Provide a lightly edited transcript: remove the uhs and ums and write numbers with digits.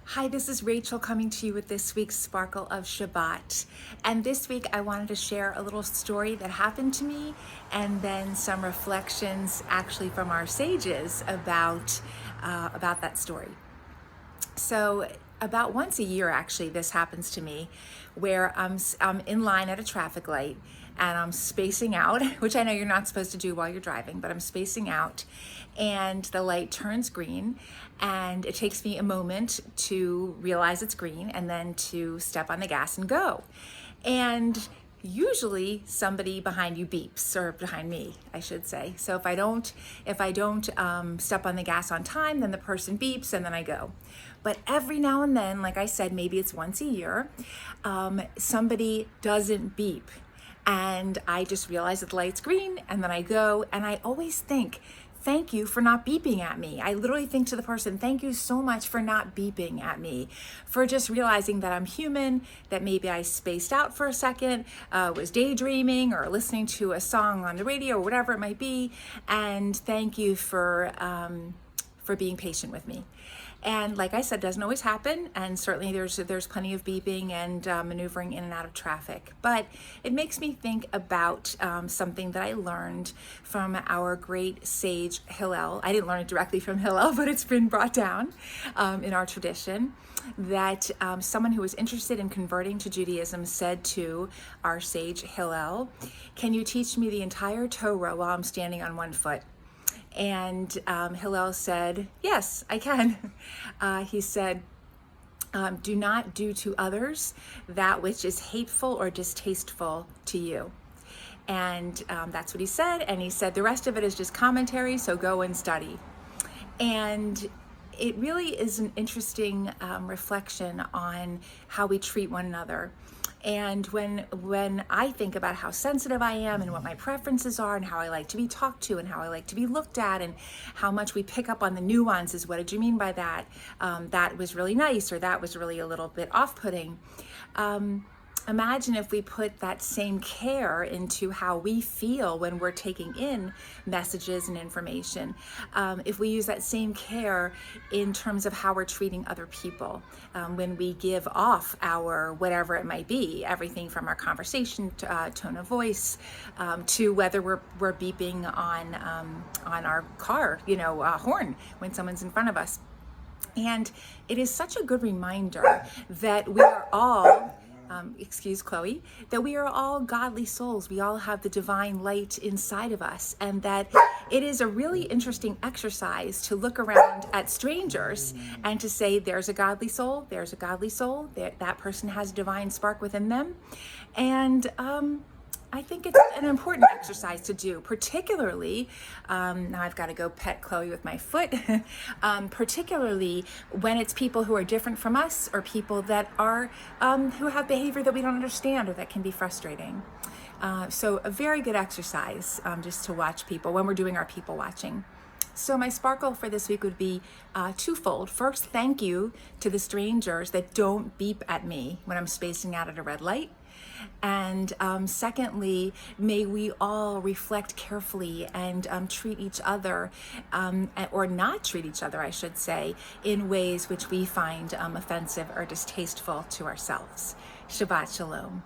Hi, this is Rachel coming to you with this week's Sparkle of Shabbat. And this week I wanted to share a little story that happened to me and then some reflections actually from our sages about that story. So about once a year, actually, this happens to me where I'm in line at a traffic light and I'm spacing out, which I know you're not supposed to do while you're driving, but I'm spacing out and the light turns green and it takes me a moment to realize it's green and then to step on the gas and go. And usually somebody behind you beeps, or behind me, I should say. So if I don't step on the gas on time, then the person beeps and then I go. But every now and then, like I said, maybe it's once a year, somebody doesn't beep. And I just realize that the light's green and then I go, and I always think, thank you for not beeping at me. I literally think to the person, thank you so much for not beeping at me, for just realizing that I'm human, that maybe I spaced out for a second, was daydreaming or listening to a song on the radio or whatever it might be. And thank you for being patient with me. And like I said, doesn't always happen, and certainly there's plenty of beeping and maneuvering in and out of traffic. But it makes me think about something that I learned from our great sage Hillel. I didn't learn it directly from Hillel, but it's been brought down in our tradition, that someone who was interested in converting to Judaism said to our sage Hillel, "Can you teach me the entire Torah while I'm standing on one foot?" And Hillel said, "Yes, I can." He said, "Do not do to others that which is hateful or distasteful to you." And that's what he said. And he said, the rest of it is just commentary, so go and study. And it really is an interesting reflection on how we treat one another. And when I think about how sensitive I am and what my preferences are and how I like to be talked to and how I like to be looked at and how much we pick up on the nuances, what did you mean by that? That was really nice, or that was really a little bit off-putting. Imagine if we put that same care into how we feel when we're taking in messages and information. If we use that same care in terms of how we're treating other people, when we give off our whatever it might be, everything from our conversation, tone of voice, to whether we're beeping on our car, horn when someone's in front of us. And it is such a good reminder that we are all excuse Chloe, that we are all godly souls. We all have the divine light inside of us, and that it is a really interesting exercise to look around at strangers and to say, there's a godly soul, that person has a divine spark within them. And I think it's an important exercise to do, particularly, now I've got to go pet Chloe with my foot, particularly when it's people who are different from us, or people that are, who have behavior that we don't understand or that can be frustrating. So a very good exercise just to watch people when we're doing our people watching. So my sparkle for this week would be twofold. First, thank you to the strangers that don't beep at me when I'm spacing out at a red light. And secondly, may we all reflect carefully and treat each other, or not treat each other, I should say, in ways which we find offensive or distasteful to ourselves. Shabbat Shalom.